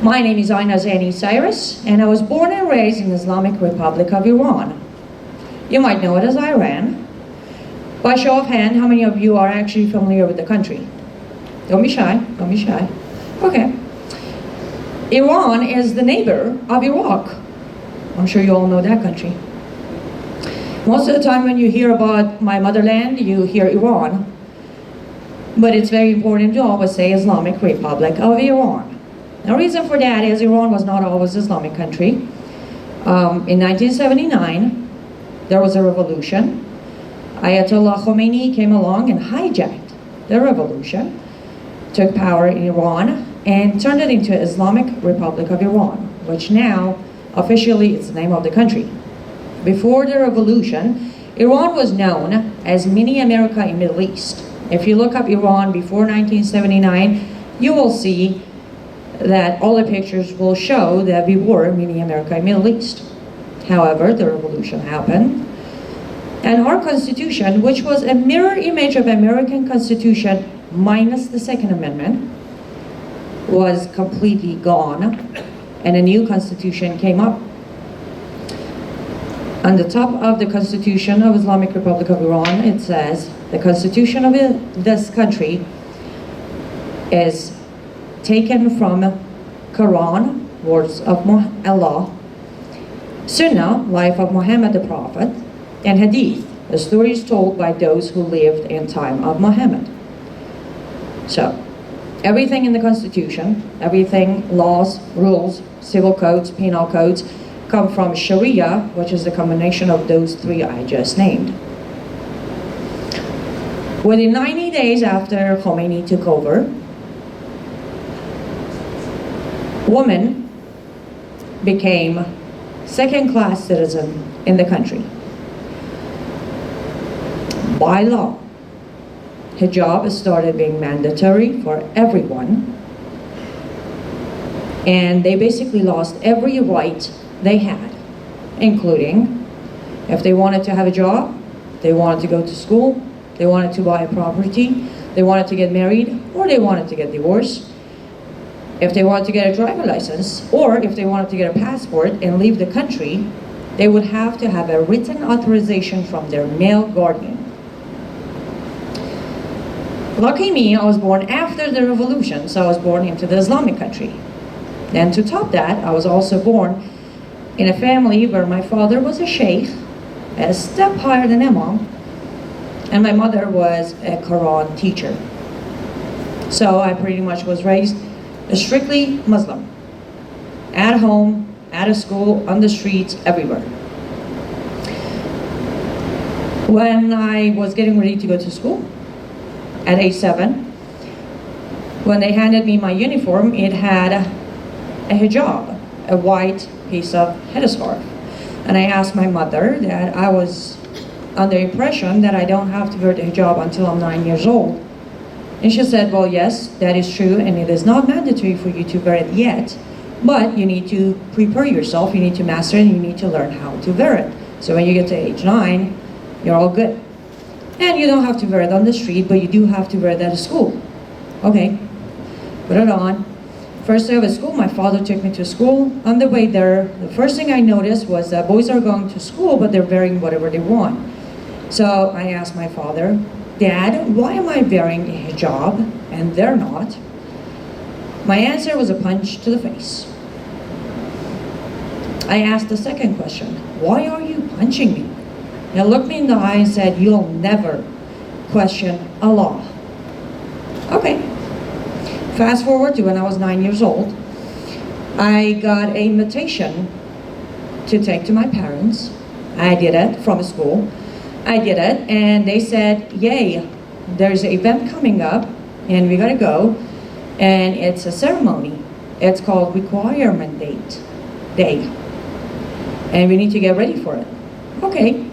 My name is Aynaz Anni Cyrus, and I was born and raised in the Islamic Republic of Iran. You might know it as Iran. By show of hand, how many of you are actually familiar with the country? Don't be shy, don't be shy. Okay. Iran is the neighbor of Iraq. I'm sure you all know that country. Most of the time when you hear about my motherland, you hear Iran. But it's very important to always say Islamic Republic of Iran. The reason for that is Iran was not always an Islamic country. In 1979, there was a revolution. Ayatollah Khomeini came along and hijacked the revolution, took power in Iran, and turned it into Islamic Republic of Iran, which now officially is the name of the country. Before the revolution, Iran was known as Mini America in Middle East. If you look up Iran before 1979, you will see that all the pictures will show that we were Mini America in Middle East. However, the revolution happened, and our constitution, which was a mirror image of American Constitution minus the Second Amendment, was completely gone, and a new constitution came up. On the top of the Constitution of Islamic Republic of Iran, it says, the Constitution of this country is taken from Quran, words of Allah, Sunnah, life of Muhammad the Prophet, and Hadith, the stories told by those who lived in time of Muhammad. So, everything in the Constitution, everything, laws, rules, civil codes, penal codes, come from Sharia, which is the combination of those three I just named. Within 90 days after Khomeini took over, women became second-class citizen in the country. By law, hijab started being mandatory for everyone, and they basically lost every right they had, including if they wanted to have a job, they wanted to go to school, they wanted to buy a property, they wanted to get married, or they wanted to get divorced. If they wanted to get a driver license, or if they wanted to get a passport and leave the country, they would have to have a written authorization from their male guardian. Lucky me, I was born after the revolution, so I was born into the Islamic country. And to top that, I was also born in a family where my father was a sheikh, a step higher than imam, and my mother was a Quran teacher. So I pretty much was raised strictly Muslim, at home, at a school, on the streets, everywhere. When I was getting ready to go to school, at age 7, when they handed me my uniform, it had a hijab, a white piece of headscarf. And I asked my mother that I was under the impression that I don't have to wear the hijab until I'm 9 years old. And she said, well, yes, that is true, and it is not mandatory for you to wear it yet, but you need to prepare yourself, you need to master it, and you need to learn how to wear it. So when you get to age 9, you're all good. And you don't have to wear it on the street, but you do have to wear it at school. Okay, put it on. First day of school, my father took me to school. On the way there, the first thing I noticed was that boys are going to school, but they're wearing whatever they want. So I asked my father, Dad, why am I wearing a hijab and they're not? My answer was a punch to the face. I asked the second question, why are you punching me? He looked me in the eye and said, you'll never question Allah. Okay. Fast forward to when I was 9 years old. I got an invitation to take to my parents. I did it from school. I did it, and they said, yay, there's an event coming up, and we gotta go, and it's a ceremony. It's called Requirement Day, and we need to get ready for it. Okay,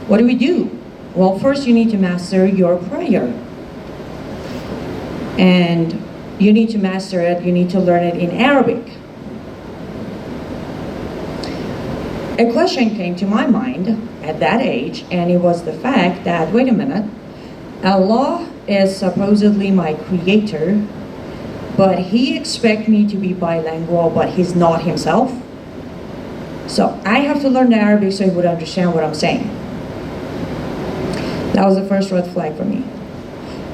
what do we do? Well, first you need to master your prayer, and you need to master it, you need to learn it in Arabic. A question came to my mind at that age, and it was the fact that, wait a minute, Allah is supposedly my creator, But he expects me to be bilingual, but he's not himself. So I have to learn the Arabic so he would understand what I'm saying. That was the first red flag for me.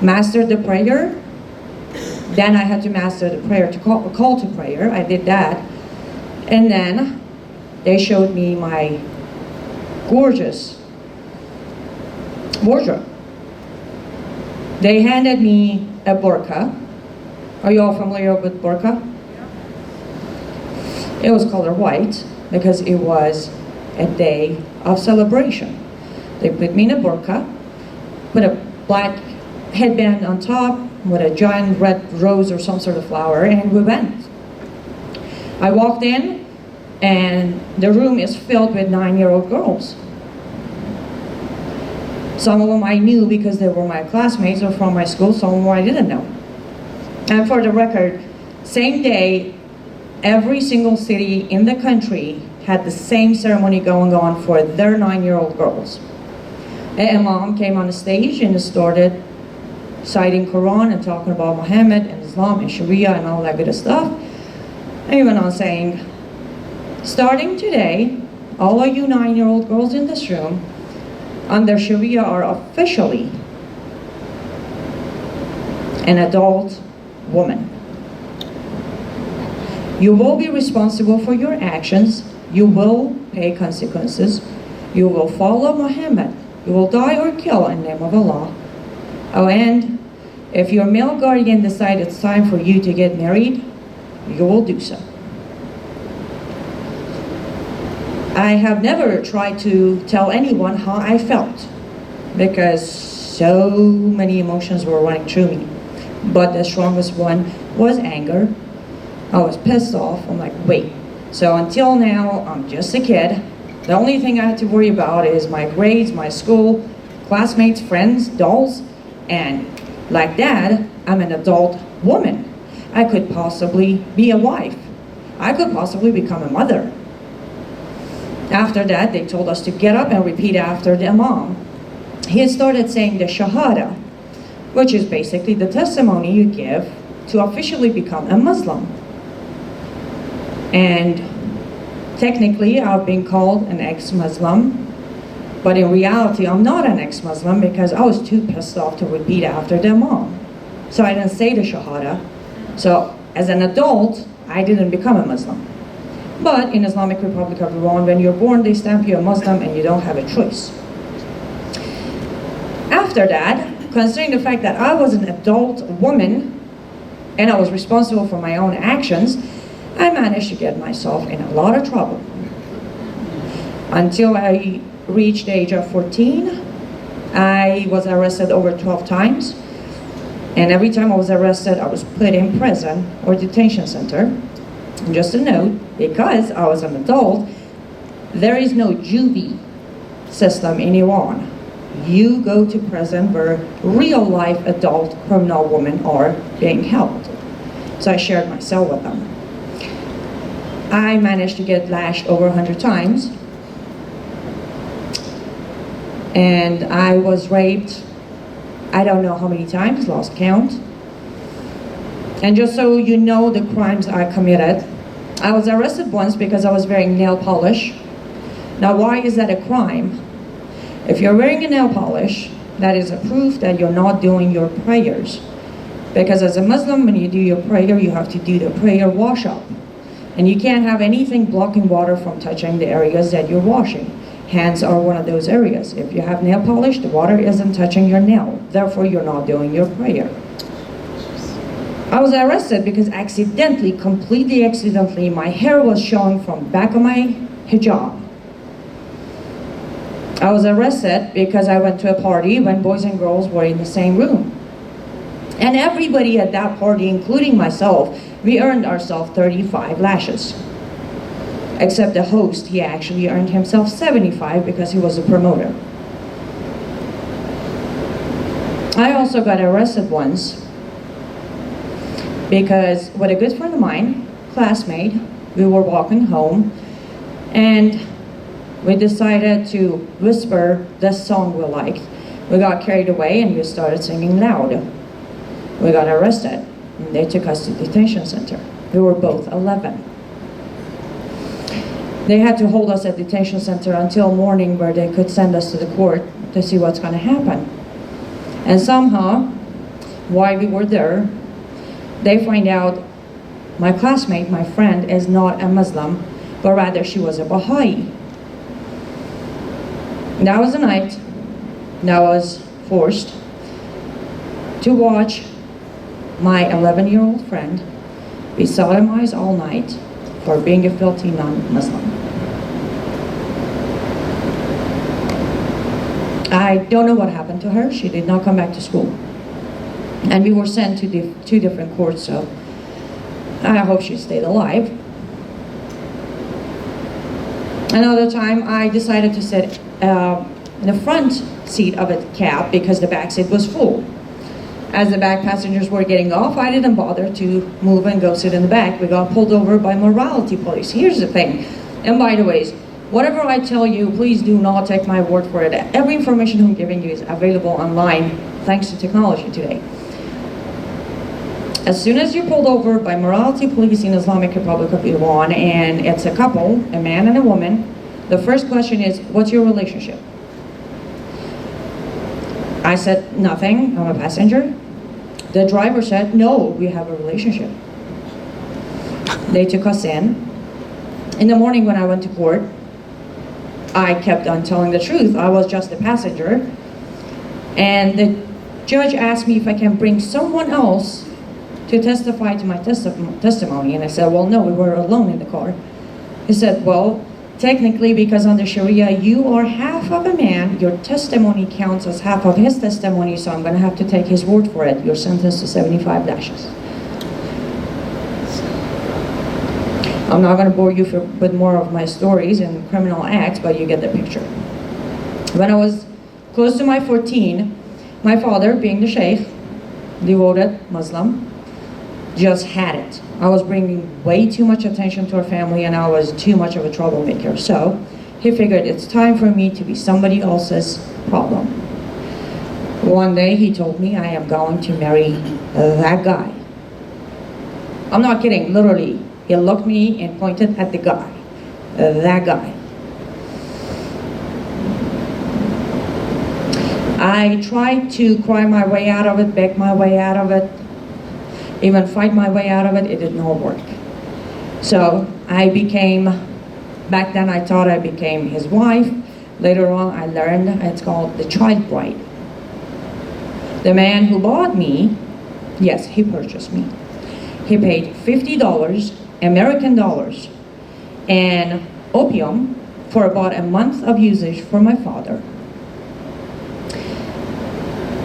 Mastered the prayer. Then I had to master the prayer, to call to prayer. I did that. And then they showed me my gorgeous wardrobe. They handed me a burqa. Are you all familiar with burqa? It was colored white because it was a day of celebration. They put me in a burqa, put a black headband on top with a giant red rose or some sort of flower, and we went. I walked in, and the room is filled with 9-year-old girls. Some of them I knew because they were my classmates or from my school, some of them I didn't know. And for the record, same day, every single city in the country had the same ceremony going on for their 9-year-old girls. An imam came on the stage and started citing Quran and talking about Muhammad and Islam and Sharia and all that good stuff. And he went on saying, starting today, all of you 9-year-old girls in this room, under Sharia are officially an adult woman. You will be responsible for your actions. You will pay consequences. You will follow Muhammad. You will die or kill in the name of Allah. Oh, and if your male guardian decides it's time for you to get married, you will do so. I have never tried to tell anyone how I felt because so many emotions were running through me. But the strongest one was anger. I was pissed off. I'm like, wait. So until now, I'm just a kid. The only thing I had to worry about is my grades, my school, classmates, friends, dolls, and like that, I'm an adult woman. I could possibly be a wife. I could possibly become a mother. After that, they told us to get up and repeat after the imam. He started saying the shahada, which is basically the testimony you give to officially become a Muslim. And technically, I've been called an ex-Muslim, but in reality, I'm not an ex-Muslim because I was too pissed off to repeat after the imam. So I didn't say the shahada. So as an adult, I didn't become a Muslim. But in Islamic Republic of Iran, when you're born, they stamp you a Muslim and you don't have a choice. After that, considering the fact that I was an adult woman and I was responsible for my own actions, I managed to get myself in a lot of trouble. Until I reached the age of 14, I was arrested over 12 times. And every time I was arrested, I was put in prison or detention center. And just a note, because I was an adult, there is no juvie system in Iran. You go to prison where real-life adult criminal women are being held. So I shared my cell with them. I managed to get lashed over 100 times. And I was raped, I don't know how many times, lost count. And just so you know the crimes I committed, I was arrested once because I was wearing nail polish. Now, why is that a crime? If you're wearing a nail polish, that is a proof that you're not doing your prayers. Because as a Muslim, when you do your prayer, you have to do the prayer wash up. And you can't have anything blocking water from touching the areas that you're washing. Hands are one of those areas. If you have nail polish, the water isn't touching your nail. Therefore, you're not doing your prayer. I was arrested because accidentally, completely accidentally, my hair was showing from back of my hijab. I was arrested because I went to a party when boys and girls were in the same room. And everybody at that party, including myself, we earned ourselves 35 lashes. Except the host, he actually earned himself 75 because he was a promoter. I also got arrested once because with a good friend of mine, classmate, we were walking home and we decided to whisper this song we liked. We got carried away and we started singing loud. We got arrested. and they took us to detention center. We were both 11. They had to hold us at detention center until morning where they could send us to the court to see what's going to happen. And somehow, while we were there, they find out my classmate, my friend, is not a Muslim, but rather she was a Baha'i. That was the night that I was forced to watch my 11-year-old friend be sodomized all night for being a filthy non-Muslim. I don't know what happened to her. She did not come back to school. And we were sent to two different courts, so I hope she stayed alive. Another time, I decided to sit in the front seat of a cab because the back seat was full. As the back passengers were getting off, I didn't bother to move and go sit in the back. We got pulled over by morality police. Here's the thing, and by the way, whatever I tell you, please do not take my word for it. Every information I'm giving you is available online thanks to technology today. As soon as you're pulled over by morality police in Islamic Republic of Iran, and it's a couple, a man and a woman, the first question is, what's your relationship? I said, nothing, I'm a passenger. The driver said, no, we have a relationship. They took us in. In the morning when I went to court, I kept on telling the truth. I was just a passenger. And the judge asked me if I can bring someone else to testify to my testimony. And I said, well, no, we were alone in the car. He said, well, technically, because under Sharia, you are half of a man, your testimony counts as half of his testimony, so I'm going to have to take his word for it. You're sentenced to 75 lashes. I'm not going to bore you with more of my stories and criminal acts, but you get the picture. When I was close to my 14, my father, being the sheikh, devoted Muslim, just had it. I was bringing way too much attention to our family and I was too much of a troublemaker. So he figured it's time for me to be somebody else's problem. One day he told me I am going to marry that guy. I'm not kidding, literally. He looked me and pointed at the guy. That guy. I tried to cry my way out of it, beg my way out of it, even fight my way out of it. It did not work. So I became, back then I thought I became his wife. Later on I learned it's called the child bride. The man who bought me, yes, he purchased me. He paid $50, American dollars, and opium for about a month of usage for my father.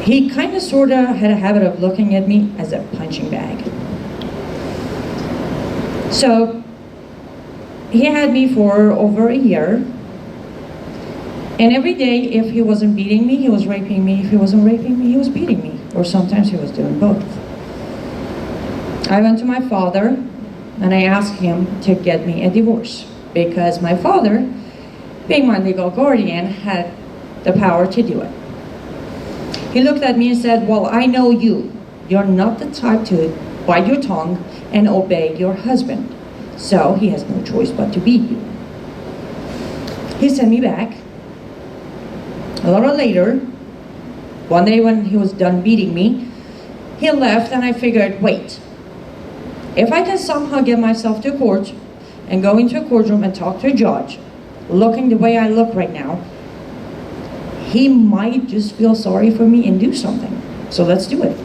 He kind of sort of had a habit of looking at me as a punching bag. So he had me for over a year, and every day if he wasn't beating me, he was raping me. If he wasn't raping me, he was beating me, or sometimes he was doing both. I went to my father and I asked him to get me a divorce because my father, being my legal guardian, had the power to do it. He looked at me and said, well, I know you. You're not the type to bite your tongue and obey your husband. So he has no choice but to beat you. He sent me back. A little later, one day when he was done beating me, he left and I figured, wait, if I can somehow get myself to court and go into a courtroom and talk to a judge, looking the way I look right now, he might just feel sorry for me and do something. So let's do it.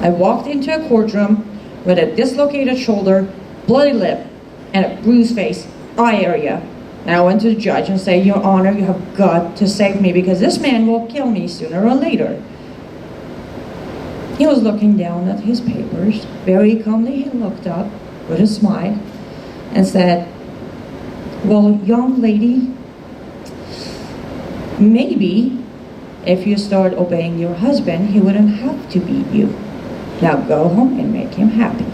I walked into a courtroom with a dislocated shoulder, bloody lip, and a bruised face, eye area. And I went to the judge and said, Your Honor, you have got to save me because this man will kill me sooner or later. He was looking down at his papers. Very calmly he looked up with a smile and said, well, young lady, maybe if you start obeying your husband, he wouldn't have to beat you. Now go home and make him happy.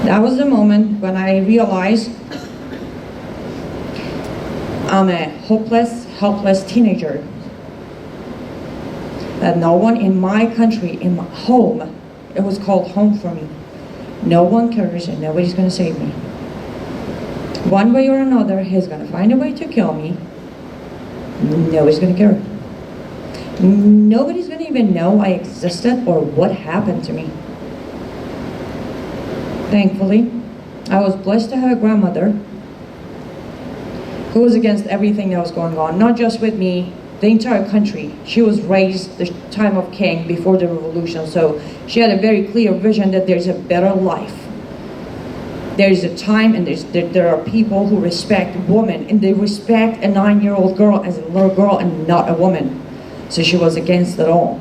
That was the moment when I realized I'm a hopeless, helpless teenager. that no one in my country, in my home, it was called home for me. No one cares and nobody's going to save me. One way or another, he's going to find a way to kill me. Nobody's going to care. Nobody's going to even know I existed or what happened to me. Thankfully, I was blessed to have a grandmother who was against everything that was going on, not just with me, the entire country. She was raised the time of King before the revolution, so she had a very clear vision that there's a better life. There's a time and there are people who respect women, and they respect a 9-year-old girl as a little girl and not a woman. So she was against it all.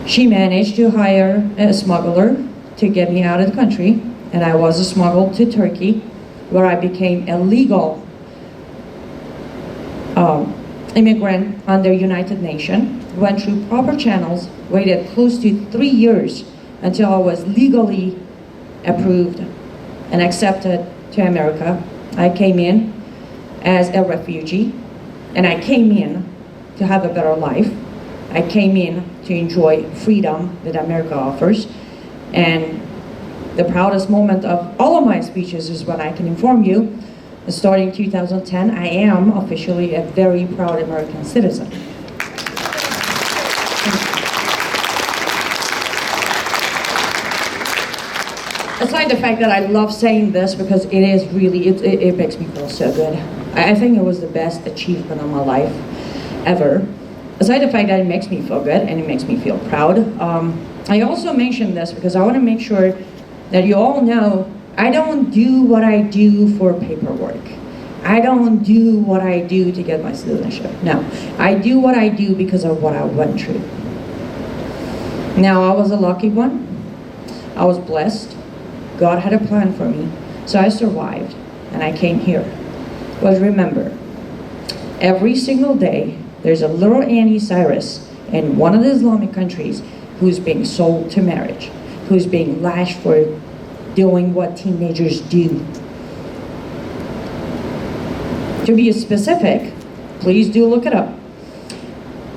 She managed to hire a smuggler to get me out of the country, and I was smuggled to Turkey, where I became a legal immigrant under United Nations, went through proper channels, waited close to 3 years until I was legally approved and accepted to America. I came in as a refugee, and I came in to have a better life. I came in to enjoy freedom that America offers. And the proudest moment of all of my speeches is when I can inform you, starting 2010, I am officially a very proud American citizen. Aside the fact that I love saying this because it is really, it makes me feel so good. I think it was the best achievement of my life ever. Aside the fact that it makes me feel good and it makes me feel proud, I also mention this because I want to make sure that you all know I don't do what I do for paperwork. I don't do what I do to get my citizenship. No, I do what I do because of what I went through. Now, I was a lucky one. I was blessed. God had a plan for me. So I survived and I came here. But remember, every single day, there's a little Anni Cyrus in one of the Islamic countries who's being sold to marriage, who's being lashed for doing what teenagers do. To be specific, please do look it up.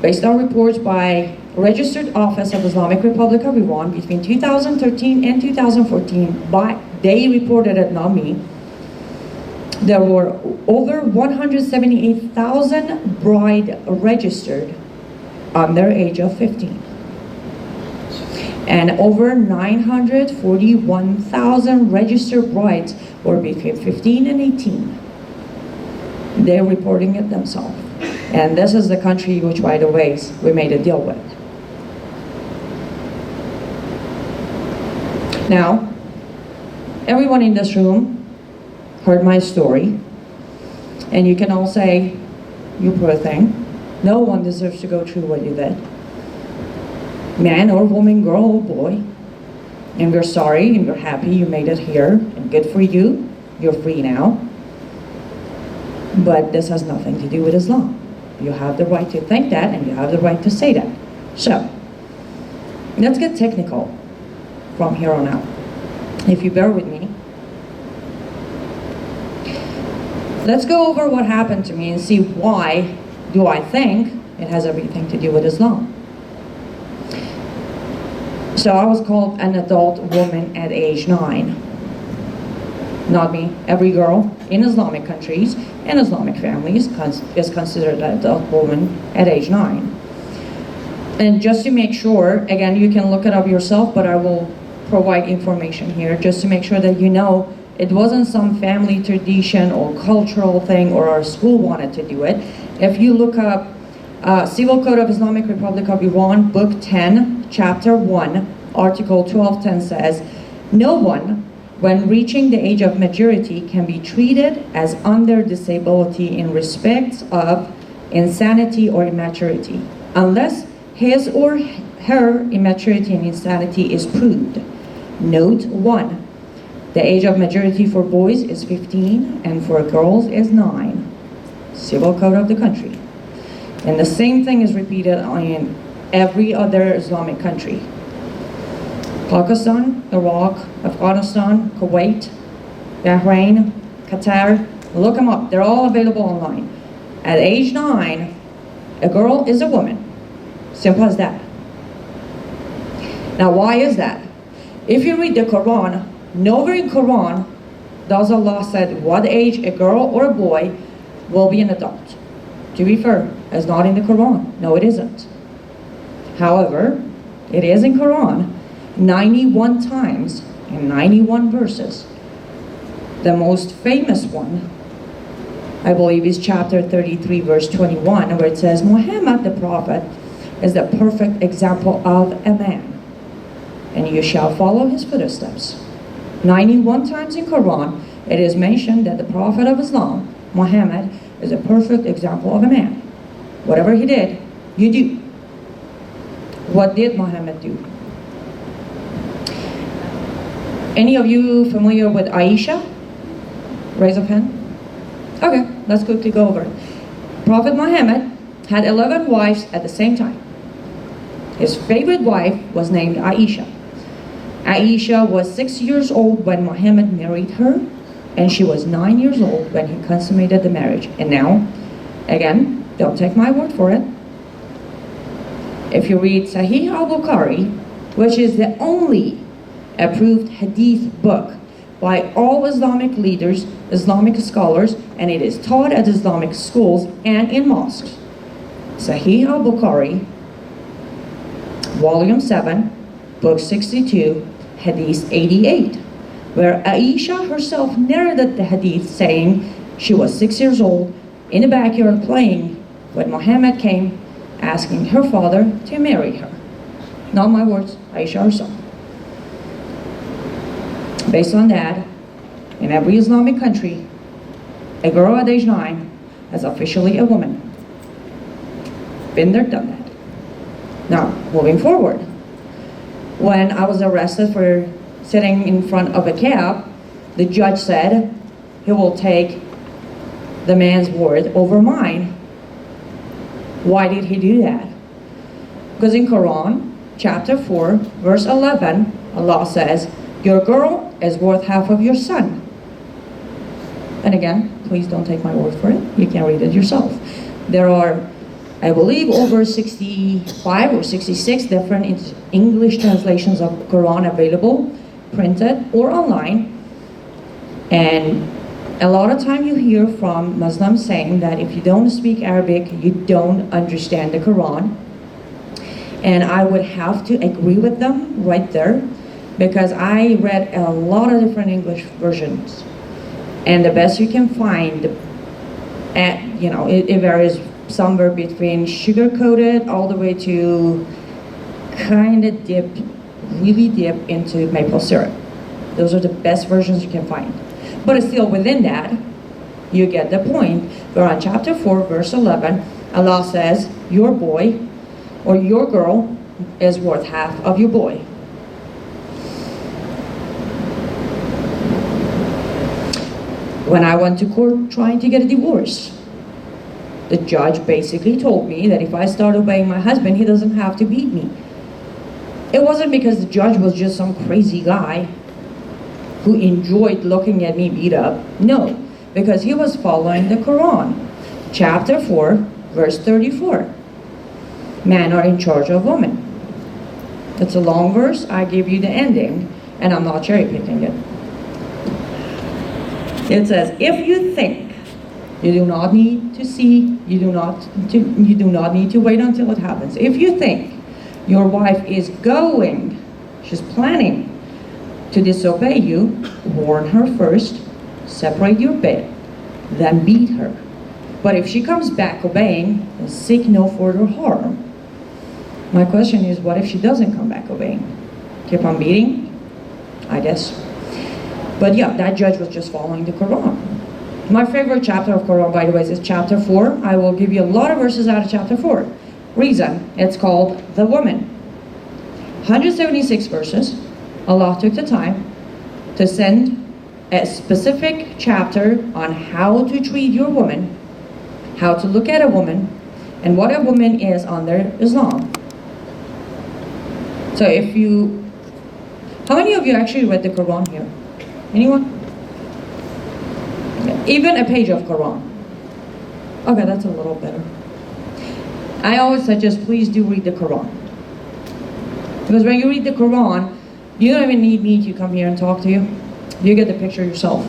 Based on reports by Registered Office of Islamic Republic of Iran between 2013 and 2014, they reported it, not me, there were over 178,000 brides registered under age of 15. And over 941,000 registered brides were between 15 and 18. They're reporting it themselves. And this is the country which, by the way, we made a deal with. Now, everyone in this room heard my story, and you can all say, you poor thing. No one deserves to go through what you did. Man or woman, girl or boy. And we're sorry and we're happy you made it here, and good for you. You're free now. But this has nothing to do with Islam. You have the right to think that, and you have the right to say that. So, let's get technical from here on out. If you bear with me. Let's go over what happened to me and see why do I think it has everything to do with Islam. So I was called an adult woman at age 9. Not me. Every girl in Islamic countries and Islamic families is considered an adult woman at age 9. And just to make sure, again, you can look it up yourself, but I will provide information here just to make sure that you know it wasn't some family tradition or cultural thing or our school wanted to do it. If you look up Civil Code of Islamic Republic of Iran, Book 10, Chapter 1, Article 1210 says, no one, when reaching the age of majority, can be treated as under disability in respect of insanity or immaturity, unless his or her immaturity and insanity is proved. Note 1. The age of majority for boys is 15 and for girls is 9. Civil Code of the country. And the same thing is repeated in every other Islamic country. Pakistan, Iraq, Afghanistan, Kuwait, Bahrain, Qatar, look them up. They're all available online. At age 9, a girl is a woman. Simple as that. Now, why is that? If you read the Quran, nowhere in Quran does Allah said what age a girl or a boy will be an adult. To be fair, it's not in the Quran. No, it isn't. However, it is in Quran 91 times in 91 verses. The most famous one, I believe, is chapter 33, verse 21, where it says, Muhammad the Prophet is the perfect example of a man, and you shall follow his footsteps. 91 times in Quran, it is mentioned that the Prophet of Islam, Muhammad, is a perfect example of a man. Whatever he did, you do. What did Muhammad do? Any of you familiar with Aisha? Raise a hand. Okay, let's quickly go over it. Prophet Muhammad had 11 wives at the same time. His favorite wife was named Aisha. Aisha was 6 years old when Muhammad married her, and she was 9 years old when he consummated the marriage. And now, again, don't take my word for it. If you read Sahih al-Bukhari, which is the only approved hadith book by all Islamic leaders, Islamic scholars, and it is taught at Islamic schools and in mosques. Sahih al-Bukhari, volume 7, book 62, hadith 88, where Aisha herself narrated the hadith saying she was 6 years old in the backyard playing when Muhammad came asking her father to marry her. Not my words, Aisha herself. Based on that, in every Islamic country, a girl at age 9 is officially a woman. Been there, done that. Now, moving forward. When I was arrested for sitting in front of a cab, the judge said he will take the man's word over mine. Why did he do that? Because in Quran, chapter 4, verse 11, Allah says, your girl is worth half of your son. And again, please don't take my word for it. You can read it yourself. There are, I believe, over 65 or 66 different English translations of Quran available, printed or online. And a lot of time you hear from Muslims saying that if you don't speak Arabic, you don't understand the Quran. And I would have to agree with them right there, because I read a lot of different English versions. And the best you can find, it varies somewhere between sugar-coated all the way to kind of really dip into maple syrup. Those are the best versions you can find. But still within that, you get the point. Where on chapter 4, verse 11, Allah says, your boy or your girl is worth half of your boy. When I went to court trying to get a divorce, the judge basically told me that if I start obeying my husband, he doesn't have to beat me. It wasn't because the judge was just some crazy guy who enjoyed looking at me beat up. No, because he was following the Quran. Chapter 4, verse 34. Men are in charge of women. It's a long verse. I give you the ending, and I'm not cherry picking it. It says, if you think you do not need to see, you do not need to wait until it happens. If you think your wife is she's planning to disobey you, warn her first, separate your bed, then beat her. But if she comes back obeying, then seek no further harm. My question is, what if she doesn't come back obeying? Keep on beating? I guess. But yeah, that judge was just following the Quran. My favorite chapter of Quran, by the way, is chapter 4. I will give you a lot of verses out of chapter 4. Reason, it's called The Woman. 176 verses. Allah took the time to send a specific chapter on how to treat your woman, how to look at a woman, and what a woman is under Islam. So how many of you actually read the Quran here? Anyone? Even a page of Quran. Okay, that's a little better. I always suggest, please do read the Quran. Because when you read the Quran, you don't even need me to come here and talk to you. You get the picture yourself.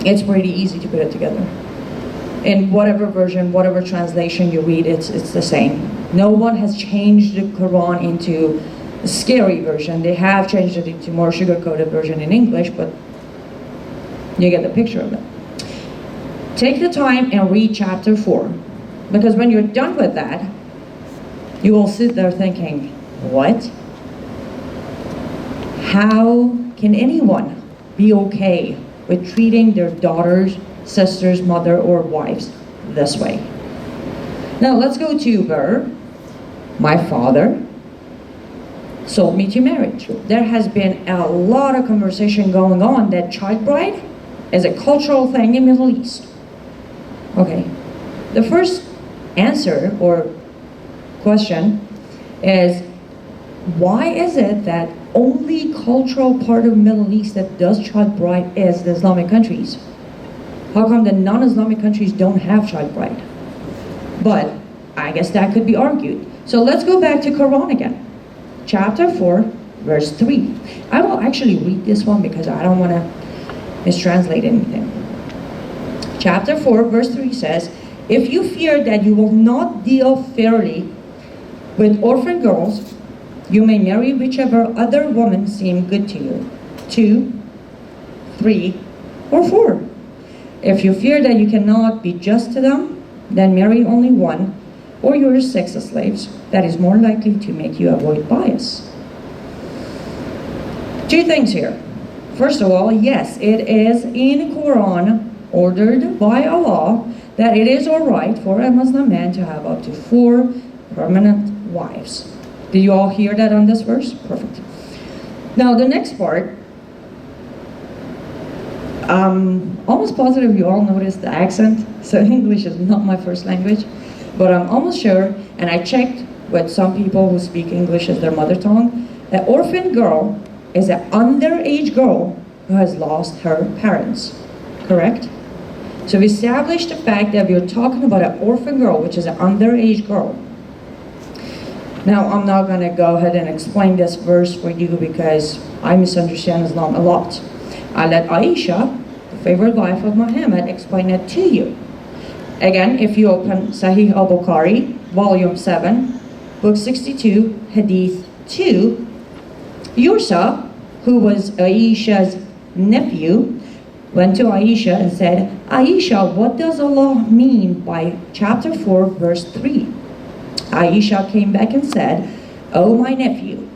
It's pretty easy to put it together. In whatever version, whatever translation you read, it's the same. No one has changed the Quran into a scary version. They have changed it into more sugar-coated version in English, but you get the picture of it. Take the time and read chapter 4. Because when you're done with that, you will sit there thinking, what? How can anyone be okay with treating their daughters, sisters, mother, or wives this way? Now let's go to where my father sold me to marriage. There has been a lot of conversation going on that child bride is a cultural thing in Middle East. Okay, the first answer or question is, why is it that only cultural part of Middle East that does child bride is the Islamic countries? How come the non-Islamic countries don't have child bride? But I guess that could be argued. So let's go back to Quran again. Chapter 4, verse 3. I will actually read this one because I don't want to mistranslate anything. Chapter 4, verse 3 says, if you fear that you will not deal fairly with orphan girls, you may marry whichever other woman seem good to you. 2, 3, or 4. If you fear that you cannot be just to them, then marry only one, or you're sex slaves. That is more likely to make you avoid bias. 2 things here. First of all, yes, it is in Quran ordered by Allah that it is alright for a Muslim man to have up to 4 permanent wives. Did you all hear that on this verse? Perfect. Now the next part, almost positive you all noticed the accent. So English is not my first language, but I'm almost sure, and I checked with some people who speak English as their mother tongue, an orphan girl is an underage girl who has lost her parents, correct? So we established the fact that we're talking about an orphan girl, which is an underage girl. Now, I'm not going to go ahead and explain this verse for you because I misunderstand Islam a lot. I let Aisha, the favorite wife of Muhammad, explain it to you. Again, if you open Sahih al-Bukhari, volume 7, book 62, hadith 2, Yursa, who was Aisha's nephew, went to Aisha and said, Aisha, what does Allah mean by chapter 4, verse 3? Aisha came back and said, oh my nephew,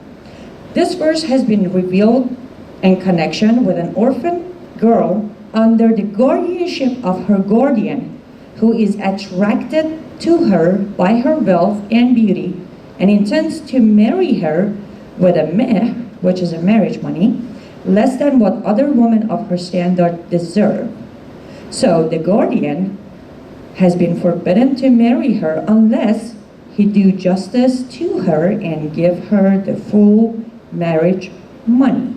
this verse has been revealed in connection with an orphan girl under the guardianship of her guardian, who is attracted to her by her wealth and beauty and intends to marry her with a meh, which is a marriage money, less than what other women of her standard deserve. So the guardian has been forbidden to marry her unless he do justice to her and give her the full marriage money.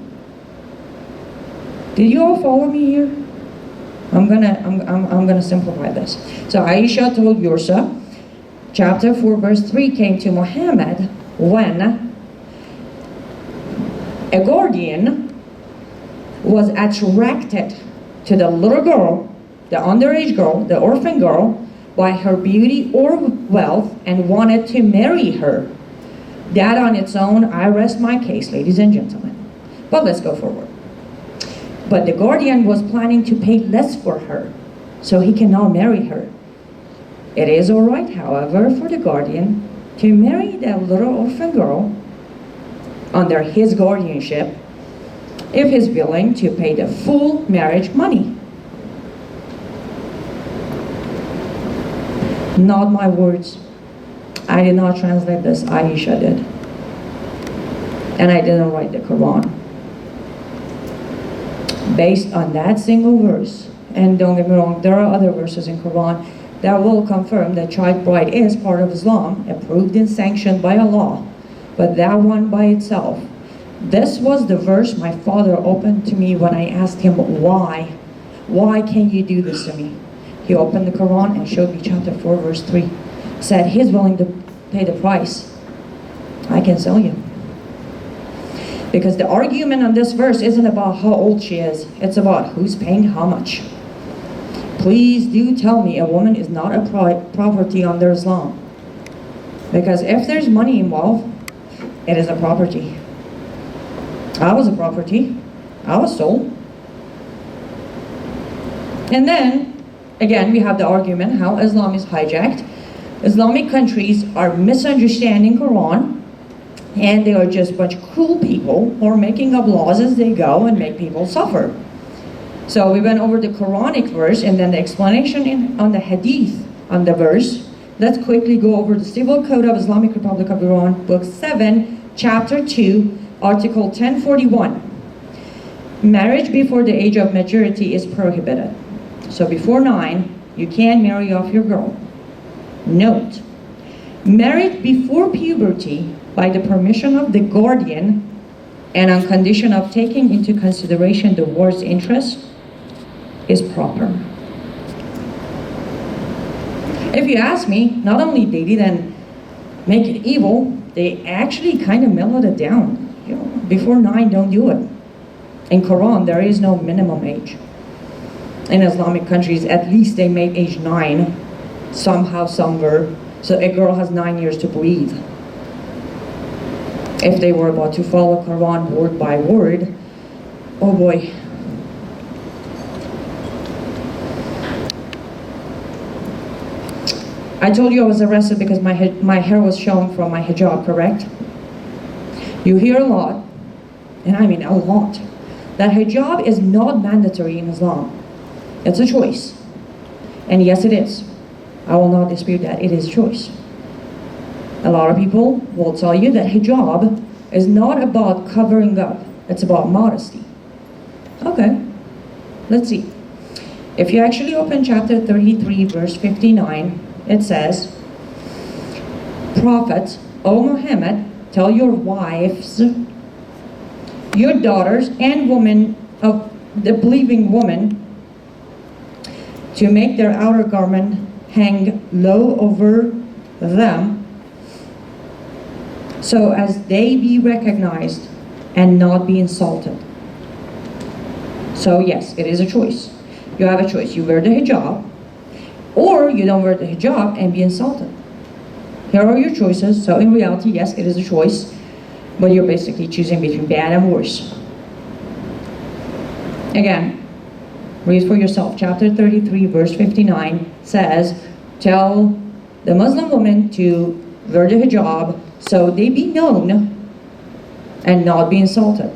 Did you all follow me here? I'm gonna simplify this. So Aisha told Yursa, chapter 4, verse 3 came to Muhammad when a guardian was attracted to the little girl, the underage girl, the orphan girl, by her beauty or wealth and wanted to marry her. That on its own, I rest my case, ladies and gentlemen. But let's go forward. But the guardian was planning to pay less for her, so he cannot marry her. It is alright, however, for the guardian to marry that little orphan girl under his guardianship if he's willing to pay the full marriage money. Not my words. I did not translate this, Aisha did. And I didn't write the Quran. Based on that single verse, and don't get me wrong, there are other verses in Quran that will confirm that child bride is part of Islam, approved and sanctioned by Allah. But that one by itself, this was the verse my father opened to me when I asked him why. Why can you do this to me? He opened the Quran and showed me chapter 4, verse 3. said he's willing to pay the price, I can sell you. Because the argument on this verse isn't about how old she is, it's about who's paying how much. Please do tell me a woman is not a property under Islam. Because if there's money involved, it is a property. I was a property. I was sold. And then, again, we have the argument how Islam is hijacked. Islamic countries are misunderstanding Quran, and they are just a bunch of cruel people who are making up laws as they go and make people suffer. So we went over the Quranic verse and then the explanation on the hadith on the verse. Let's quickly go over the Civil Code of Islamic Republic of Iran, Book 7, Chapter 2, Article 1041. Marriage before the age of majority is prohibited. So before 9, you can't marry off your girl. Note, marriage before puberty by the permission of the guardian and on condition of taking into consideration the ward's interest is proper. If you ask me, not only they didn't make it evil, they actually kind of mellowed it down. You know, before 9, don't do it. In Quran, there is no minimum age. In Islamic countries, at least they made age 9, somehow, somewhere, so a girl has 9 years to breathe. If they were about to follow Quran word by word, oh boy. I told you I was arrested because my hair was showing from my hijab, correct? You hear a lot, and I mean a lot, that hijab is not mandatory in Islam. It's a choice. And yes, it is. I will not dispute that. It is a choice. A lot of people will tell you that hijab is not about covering up. It's about modesty. Okay, let's see. If you actually open chapter 33, verse 59, it says, Prophet, O Muhammad, tell your wives, your daughters, and women of the believing woman to make their outer garment hang low over them, so as they be recognized and not be insulted. So yes, it is a choice. You have a choice. You wear the hijab, or you don't wear the hijab and be insulted. Here are your choices. So in reality, yes, it is a choice, but you're basically choosing between bad and worse. Again, read for yourself. Chapter 33, verse 59 says, tell the Muslim woman to wear the hijab so they be known and not be insulted.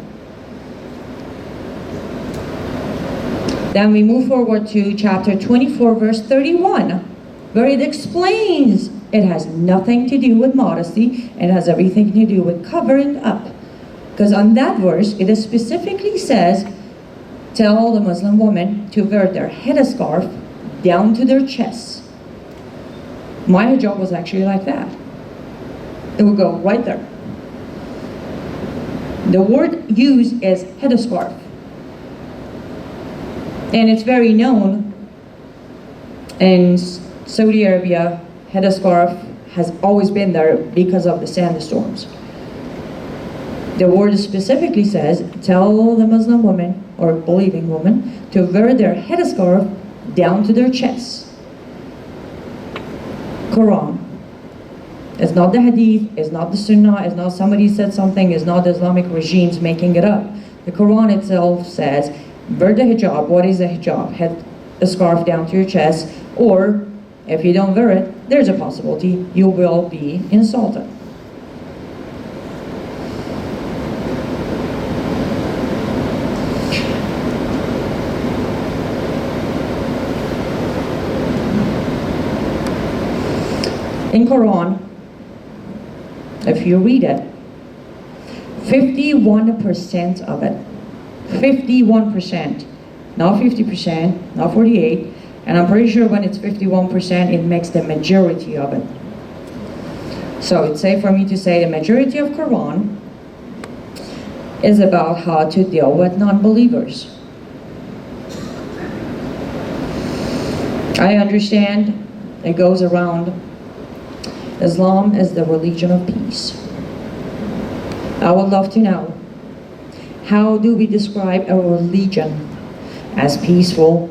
Then we move forward to chapter 24, verse 31, where it explains it has nothing to do with modesty, it has everything to do with covering up. Because on that verse, it specifically says, tell the Muslim woman to wear their headscarf down to their chests. My hijab was actually like that. It would go right there. The word used is headscarf. And it's very known in Saudi Arabia, headscarf has always been there because of the sandstorms. The word specifically says, tell the Muslim woman or believing woman to wear their headscarf down to their chests. Quran. It's not the hadith, it's not the sunnah, it's not somebody said something, it's not the Islamic regimes making it up. The Quran itself says, wear the hijab. What is a hijab? Head a scarf down to your chest, or if you don't wear it, there's a possibility you will be insulted. In Quran, if you read it, 51% of it, 51%, not 50%, not 48, and I'm pretty sure when it's 51%, it makes the majority of it. So it's safe for me to say the majority of Quran is about how to deal with non-believers. I understand it goes around Islam is the religion of peace. I would love to know, how do we describe a religion as peaceful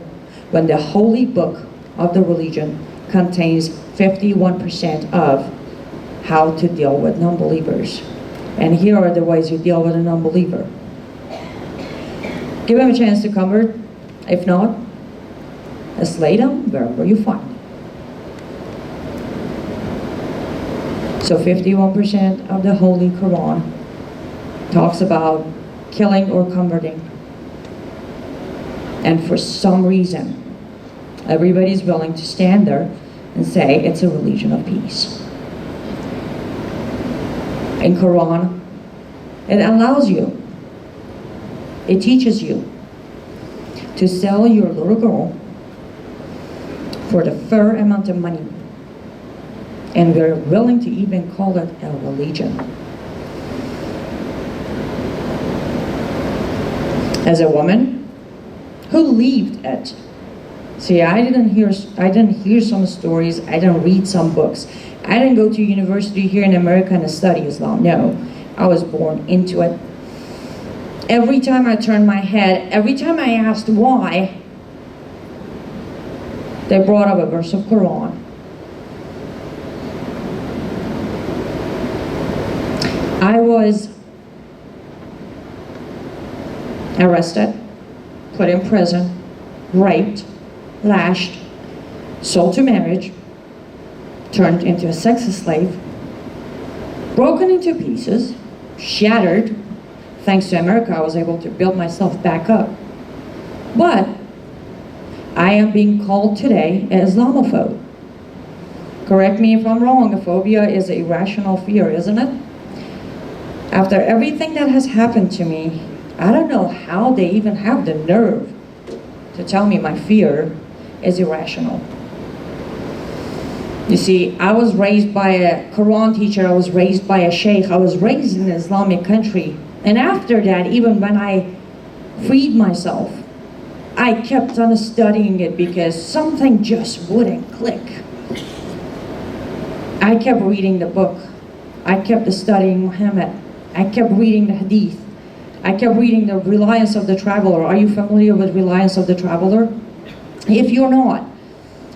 when the holy book of the religion contains 51% of how to deal with non-believers? And here are the ways you deal with a non-believer. Give him a chance to convert. If not, slay them wherever you find. So 51% of the Holy Quran talks about killing or converting. And for some reason, everybody's willing to stand there and say it's a religion of peace. In Quran, it allows you, it teaches you to sell your little girl for the fair amount of money. And we're willing to even call it a religion. As a woman who lived it, see, I didn't hear some stories, I didn't read some books. I didn't go to university here in America and study Islam. No, I was born into it. Every time I turned my head, every time I asked why, they brought up a verse of Quran. I was arrested, put in prison, raped, lashed, sold to marriage, turned into a sex slave, broken into pieces, shattered. Thanks to America, I was able to build myself back up. But I am being called today an Islamophobe. Correct me if I'm wrong, a phobia is an irrational fear, isn't it? After everything that has happened to me, I don't know how they even have the nerve to tell me my fear is irrational. You see, I was raised by a Quran teacher, I was raised by a sheikh, I was raised in an Islamic country. And after that, even when I freed myself, I kept on studying it because something just wouldn't click. I kept reading the book. I kept studying Muhammad. I kept reading the hadith. I kept reading the Reliance of the Traveler. Are you familiar with Reliance of the Traveler? If you're not,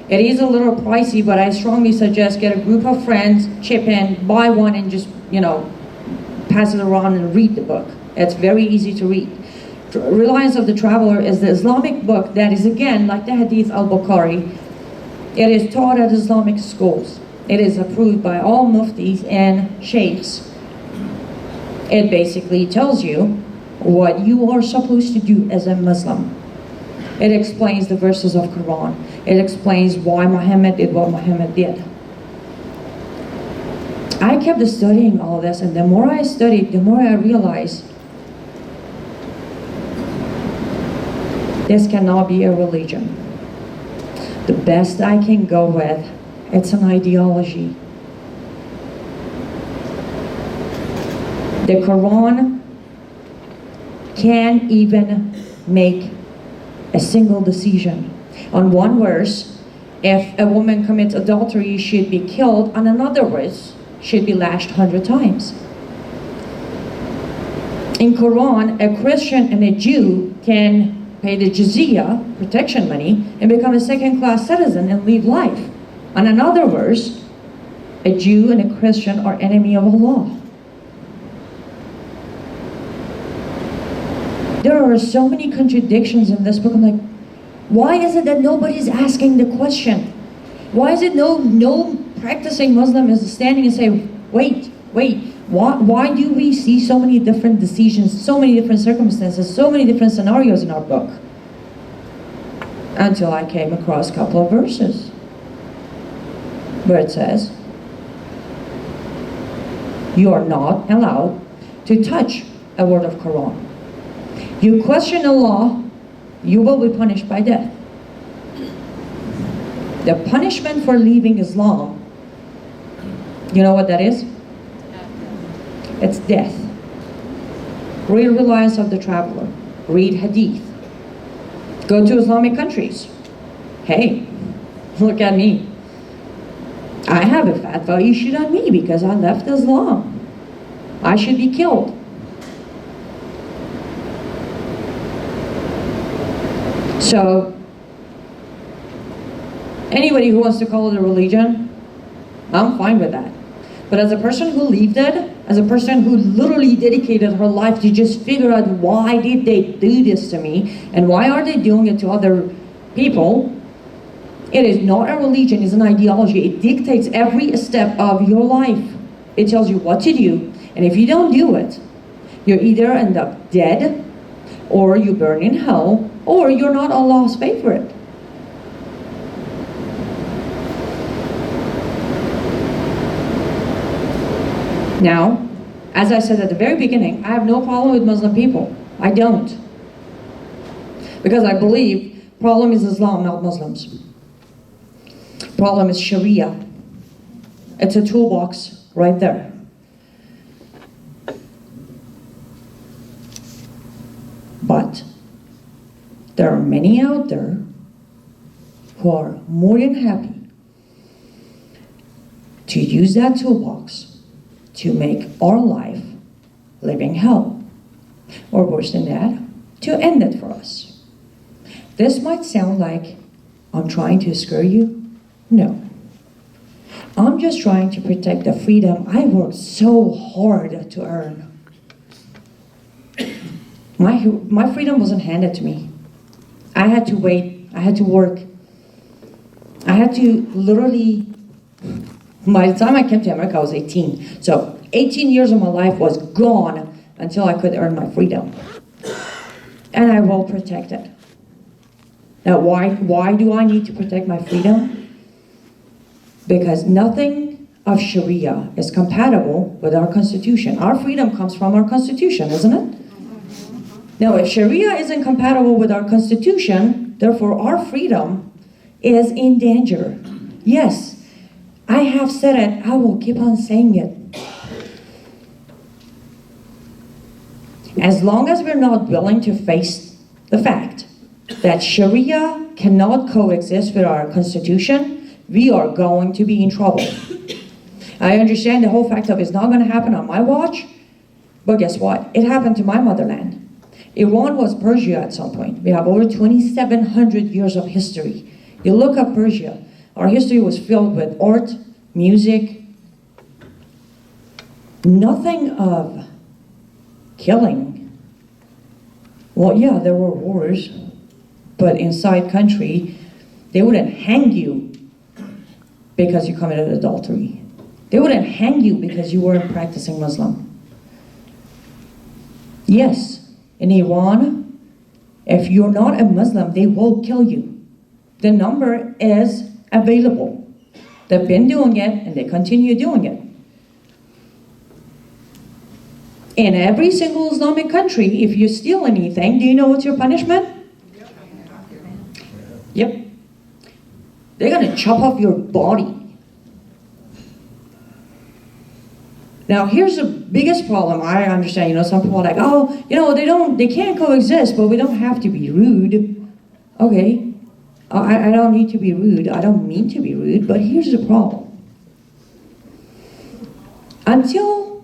it is a little pricey, but I strongly suggest get a group of friends, chip in, buy one, and just, pass it around and read the book. It's very easy to read. Reliance of the Traveler is the Islamic book that is, again, like the Hadith al-Bukhari. It is taught at Islamic schools. It is approved by all muftis and sheikhs. It basically tells you what you are supposed to do as a Muslim. It explains the verses of Quran. It explains why Muhammad did what Muhammad did. I kept studying all of this, and the more I studied, the more I realized this cannot be a religion. The best I can go with, it's an ideology. The Quran can't even make a single decision. On one verse, if a woman commits adultery, she should be killed. On another verse, she should be lashed 100 times. In Quran, a Christian and a Jew can pay the jizya, protection money, and become a second-class citizen and live life. On another verse, a Jew and a Christian are enemy of Allah. There are so many contradictions in this book. I'm like, why is it that nobody's asking the question? Why is it no practicing Muslim is standing and say, wait, why do we see so many different decisions, so many different circumstances, so many different scenarios in our book? Until I came across a couple of verses where it says, you are not allowed to touch a word of Quran. You question Allah, you will be punished by death. The punishment for leaving Islam, you know what that is? It's death. Read Reliance of the Traveler. Read Hadith. Go to Islamic countries. Hey, look at me. I have a fatwa issued on me because I left Islam. I should be killed. So, anybody who wants to call it a religion, I'm fine with that. But as a person who lived it, as a person who literally dedicated her life to just figure out why did they do this to me, and why are they doing it to other people, it is not a religion, it's an ideology. It dictates every step of your life. It tells you what to do, and if you don't do it, you either end up dead, or you burn in hell, or you're not Allah's favorite. Now, as I said at the very beginning, I have no problem with Muslim people. I don't. Because I believe problem is Islam, not Muslims. Problem is Sharia. It's a toolbox right there. But there are many out there who are more than happy to use that toolbox to make our life living hell, or worse than that, to end it for us. This might sound like I'm trying to scare you. No. I'm just trying to protect the freedom I worked so hard to earn. My freedom wasn't handed to me. I had to wait, I had to work. I had to literally, by the time I came to America, I was 18. So 18 years of my life was gone until I could earn my freedom. And I will protect it. Now, why do I need to protect my freedom? Because nothing of Sharia is compatible with our Constitution. Our freedom comes from our Constitution, isn't it? Now, if Sharia isn't compatible with our Constitution, therefore our freedom is in danger. Yes, I have said it, I will keep on saying it. As long as we're not willing to face the fact that Sharia cannot coexist with our Constitution, we are going to be in trouble. I understand the whole fact of it's not going to happen on my watch, but guess what? It happened to my motherland. Iran was Persia at some point. We have over 2,700 years of history. You look up Persia, our history was filled with art, music, nothing of killing. Well, yeah, there were wars, but inside country, they wouldn't hang you because you committed adultery. They wouldn't hang you because you weren't practicing Muslim. Yes, in Iran, if you're not a Muslim, they will kill you. The number is available. They've been doing it and they continue doing it. In every single Islamic country, if you steal anything, do you know what's your punishment? Yep. They're gonna chop off your body. Now here's the biggest problem. I understand, some people are like, oh, they can't coexist, but we don't have to be rude. Okay, I don't need to be rude. I don't mean to be rude, but here's the problem. Until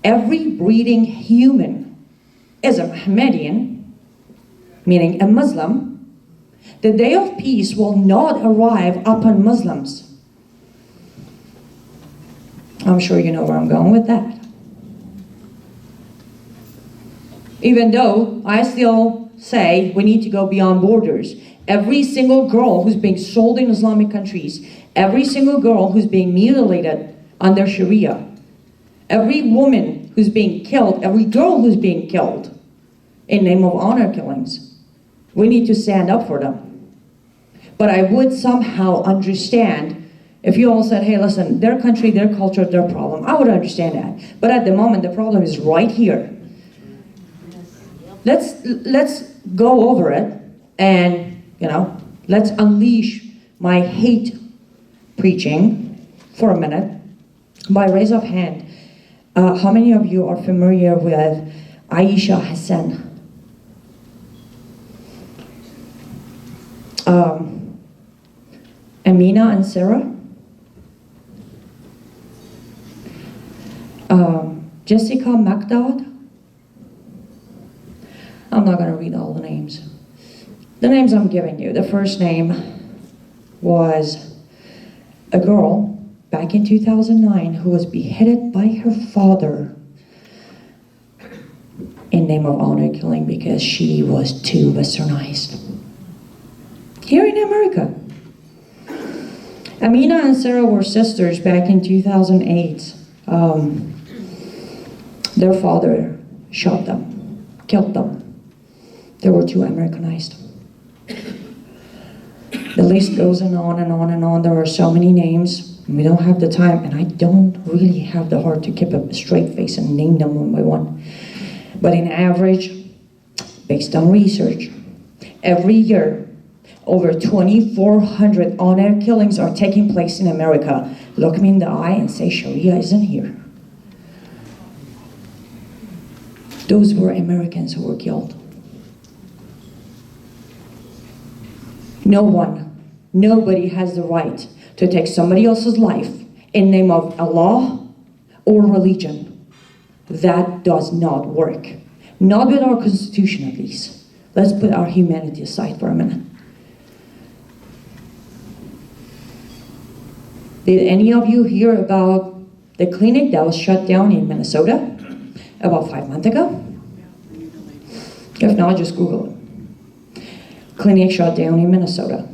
every breathing human is a Mohammedan, meaning a Muslim, the day of peace will not arrive upon Muslims. I'm sure you know where I'm going with that. Even though I still say we need to go beyond borders. Every single girl who's being sold in Islamic countries, every single girl who's being mutilated under Sharia, every woman who's being killed, every girl who's being killed in name of honor killings, we need to stand up for them. But I would somehow understand if you all said, hey, listen, their country, their culture, their problem. I would understand that. But at the moment, the problem is right here. Let's go over it and, let's unleash my hate preaching for a minute. By raise of hand, how many of you are familiar with Aisha Hudson? Amina and Sarah? Jessica McDowd. I'm not going to read all the names. The names I'm giving you. The first name was a girl back in 2009 who was beheaded by her father in name of honor killing because she was too westernized. Here in America. Amina and Sarah were sisters back in 2008. Their father shot them, killed them. They were too Americanized. The list goes on and on and on. There are so many names. We don't have the time, and I don't really have the heart to keep a straight face and name them one by one. But in average, based on research, every year, over 2,400 honor killings are taking place in America. Look me in the eye and say Sharia isn't here. Those were Americans who were killed. Nobody has the right to take somebody else's life in name of Allah or religion. That does not work. Not with our Constitution, at least. Let's put our humanity aside for a minute. Did any of you hear about the clinic that was shut down in Minnesota about 5 months ago? If not, just Google it. Clinic shut down in Minnesota.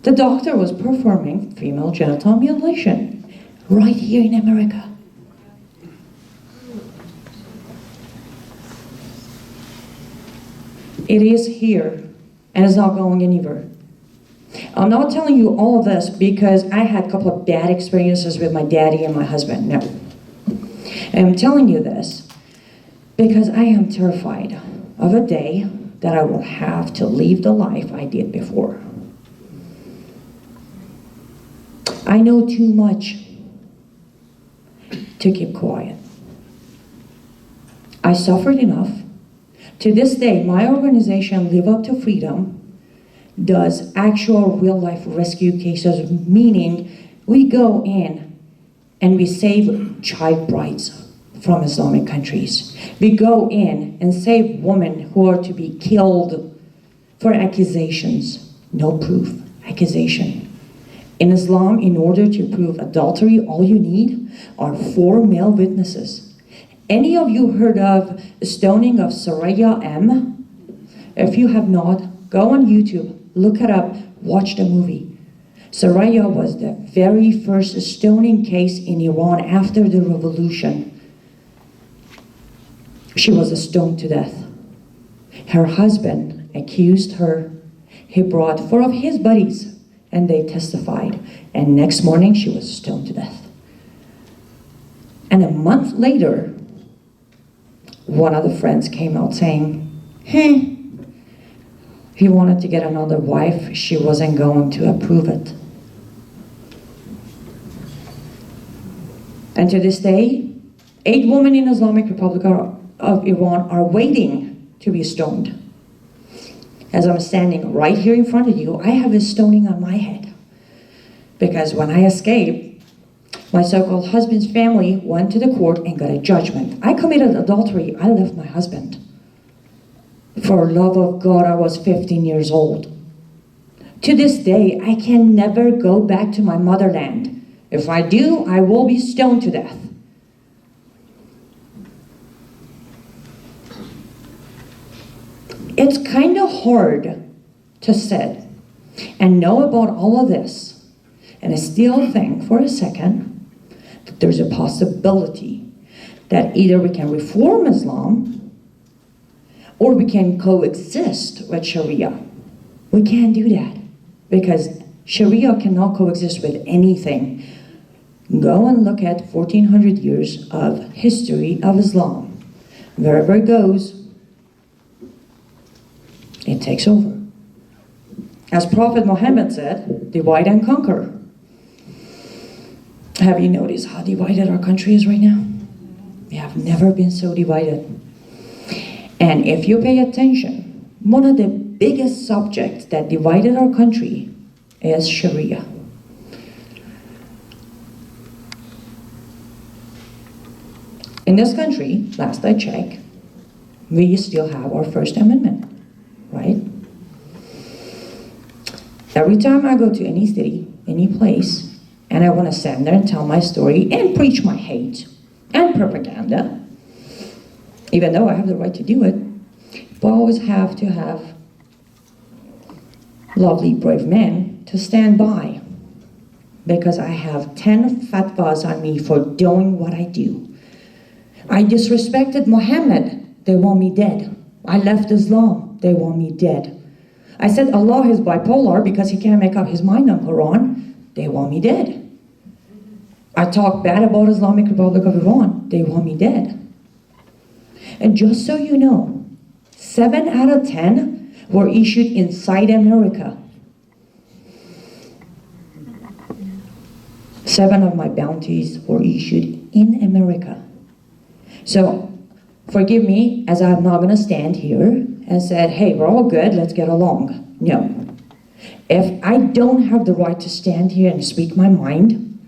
The doctor was performing female genital mutilation right here in America. It is here, and it's not going anywhere. I'm not telling you all of this because I had a couple of bad experiences with my daddy and my husband. No. I'm telling you this because I am terrified of a day that I will have to live the life I did before. I know too much to keep quiet. I suffered enough. To this day, my organization, Live Up to Freedom, does actual real-life rescue cases, meaning we go in and we save child brides from Islamic countries. We go in and save women who are to be killed for accusations. No proof, accusation. In Islam, in order to prove adultery, all you need are 4 male witnesses. Any of you heard of stoning of Soraya M? If you have not, go on YouTube, look it up, watch the movie. Soraya was the very first stoning case in Iran after the revolution. She was stoned to death. Her husband accused her. He brought 4 of his buddies and they testified. And next morning she was stoned to death. And a month later, one of the friends came out saying, he wanted to get another wife. She wasn't going to approve it. And to this day, 8 women in Islamic Republic of Iran are waiting to be stoned. As I'm standing right here in front of you, I have a stoning on my head. Because when I escaped, my so-called husband's family went to the court and got a judgment. I committed adultery. I left my husband. For love of God, I was 15 years old. To this day, I can never go back to my motherland. If I do, I will be stoned to death. It's kind of hard to sit and know about all of this and still think for a second that there's a possibility that either we can reform Islam or we can coexist with Sharia. We can't do that because Sharia cannot coexist with anything. Go and look at 1400 years of history of Islam. Wherever it goes, it takes over. As Prophet Muhammad said, divide and conquer. Have you noticed how divided our country is right now? We have never been so divided. And if you pay attention, one of the biggest subjects that divided our country is Sharia. In this country, last I checked, we still have our First Amendment, right? Every time I go to any city, any place, and I want to stand there and tell my story and preach my hate and propaganda, even though I have the right to do it, but I always have to have lovely, brave men to stand by, because I have 10 fatwas on me for doing what I do. I disrespected Muhammad, they want me dead. I left Islam, they want me dead. I said Allah is bipolar because he can't make up his mind on Quran, they want me dead. I talk bad about Islamic Republic of Iran, they want me dead. And just so you know, 7 out of 10 were issued inside America. 7 of my bounties were issued in America. So, forgive me, as I'm not going to stand here and say, hey, we're all good, let's get along. No. If I don't have the right to stand here and speak my mind,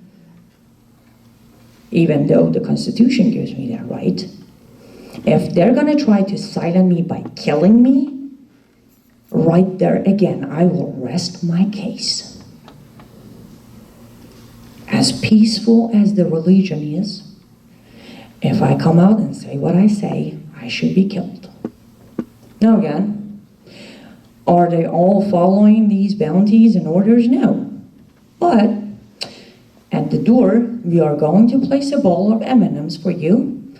even though the Constitution gives me that right, if they're going to try to silence me by killing me, right there again, I will rest my case. As peaceful as the religion is, if I come out and say what I say, I should be killed. Now again, are they all following these bounties and orders? No. But at the door, we are going to place a bowl of M&Ms for you.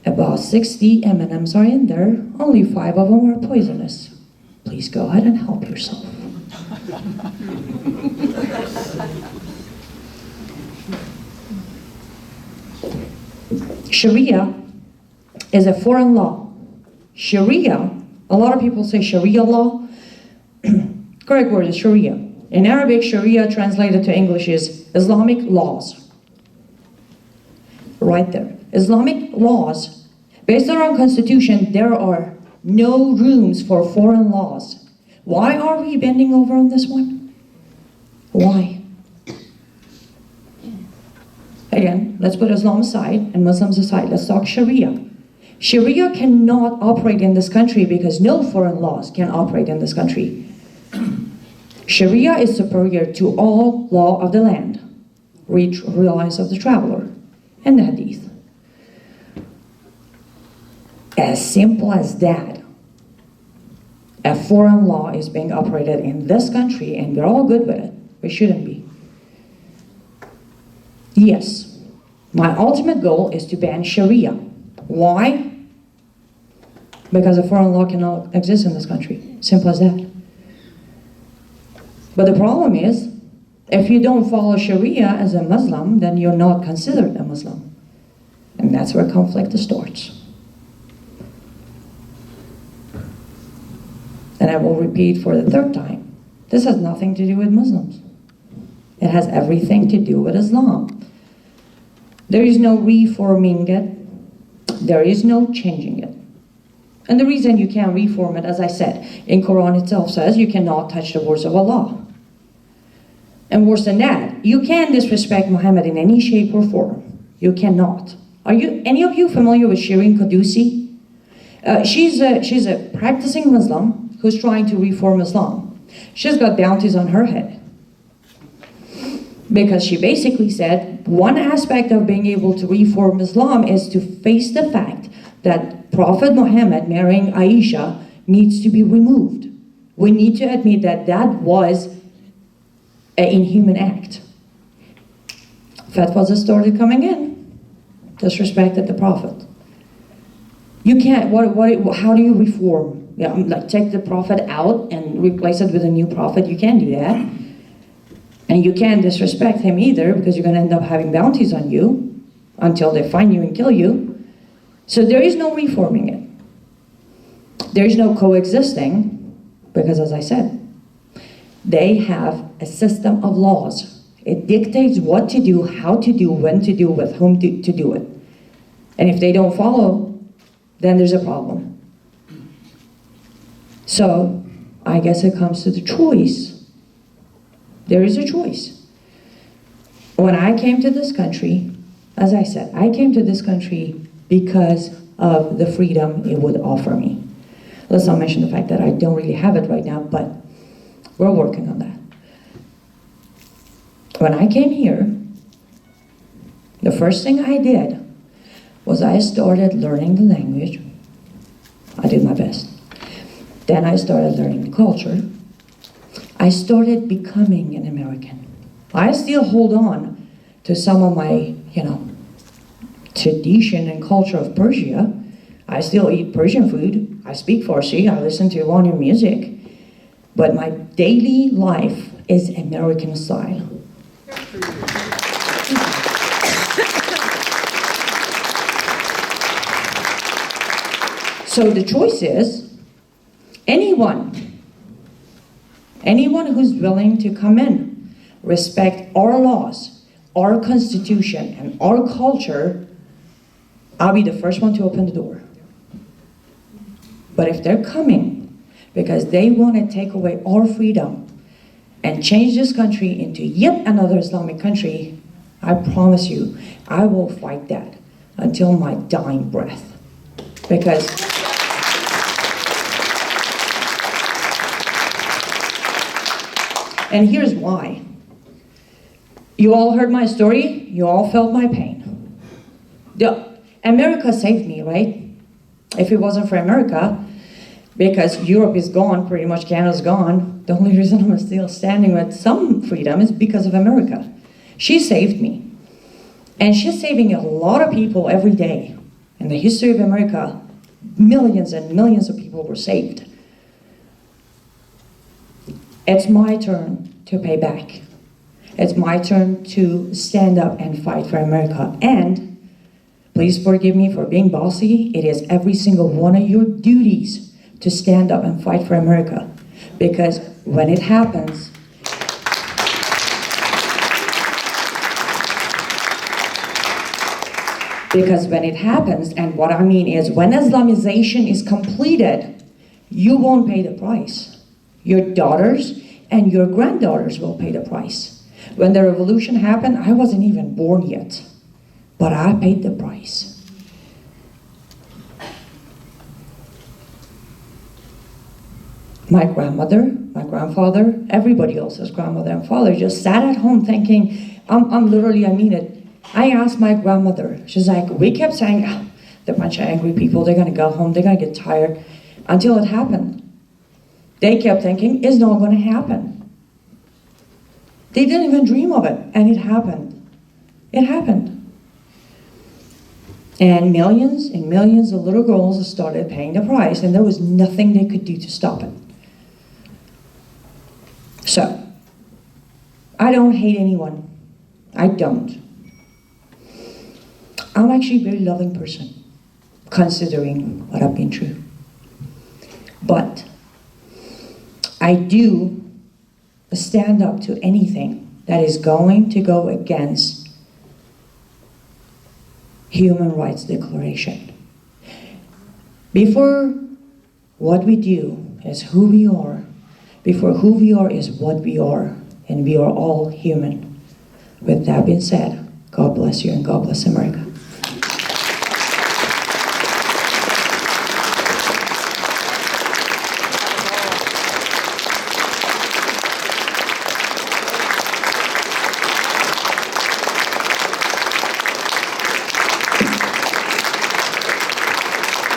About 60 M&Ms are in there. Only 5 of them are poisonous. Please go ahead and help yourself. Sharia is a foreign law. Sharia, a lot of people say Sharia law. Correct word is Sharia. In Arabic, Sharia translated to English is Islamic laws. Right there. Islamic laws. Based on our constitution, there are no rooms for foreign laws. Why are we bending over on this one? Why? Again, let's put Islam aside and Muslims aside. Let's talk Sharia. Sharia cannot operate in this country because no foreign laws can operate in this country. Sharia is superior to all law of the land. Read Reliance of the Traveler and the Hadith. As simple as that. A foreign law is being operated in this country and we're all good with it. We shouldn't be. Yes, my ultimate goal is to ban Sharia. Why? Because a foreign law cannot exist in this country. Simple as that. But the problem is, if you don't follow Sharia as a Muslim, then you're not considered a Muslim. And that's where conflict starts. And I will repeat for the 3rd time, this has nothing to do with Muslims. It has everything to do with Islam. There is no reforming it. There is no changing it. And the reason you can't reform it, as I said, in Quran itself says you cannot touch the words of Allah. And worse than that, you can't disrespect Muhammad in any shape or form. You cannot. Are you any of you familiar with Shirin Qudusi? She's a practicing Muslim who's trying to reform Islam. She's got bounties on her head. Because she basically said, one aspect of being able to reform Islam is to face the fact that Prophet Muhammad marrying Aisha needs to be removed. We need to admit that that was an inhuman act. Fatwas started coming in. Disrespected the Prophet. You can't, how do you reform? Yeah, like take the Prophet out and replace it with a new Prophet. You can't do that. And you can't disrespect him either because you're going to end up having bounties on you until they find you and kill you. So there is no reforming it. There is no coexisting because, as I said, they have a system of laws. It dictates what to do, how to do, when to do, with whom to do it. And if they don't follow, then there's a problem. So I guess it comes to the choice. There is a choice. When I came to this country, as I said, I came to this country because of the freedom it would offer me. Let's not mention the fact that I don't really have it right now, but we're working on that. When I came here, the first thing I did was I started learning the language. I did my best. Then I started learning the culture. I started becoming an American. I still hold on to some of my, tradition and culture of Persia. I still eat Persian food. I speak Farsi. I listen to Iranian music. But my daily life is American style. So the choice is anyone who's willing to come in, respect our laws, our constitution, and our culture, I'll be the first one to open the door. But if they're coming because they want to take away our freedom and change this country into yet another Islamic country, I promise you, I will fight that until my dying breath. Because and here's why. You all heard my story. You all felt my pain. America saved me, right? If it wasn't for America, because Europe is gone, pretty much Canada's gone, the only reason I'm still standing with some freedom is because of America. She saved me. And she's saving a lot of people every day. In the history of America, millions and millions of people were saved. It's my turn to pay back. It's my turn to stand up and fight for America. And please forgive me for being bossy. It is every single one of your duties to stand up and fight for America. Because when it happens, and what I mean is when Islamization is completed, you won't pay the price. Your daughters and your granddaughters will pay the price. When the revolution happened, I wasn't even born yet, but I paid the price. My grandmother, my grandfather, everybody else's grandmother and father just sat at home thinking, I mean it. I asked my grandmother, she's like, we kept saying, they're a bunch of angry people, they're gonna go home, they're gonna get tired, until it happened. They kept thinking, it's not gonna happen. They didn't even dream of it, and it happened. It happened. And millions of little girls started paying the price, and there was nothing they could do to stop it. So, I don't hate anyone. I don't. I'm actually a very loving person, considering what I've been through. But I do stand up to anything that is going to go against Human Rights Declaration. Before what we do is who we are, before who we are is what we are, and we are all human. With that being said, God bless you and God bless America.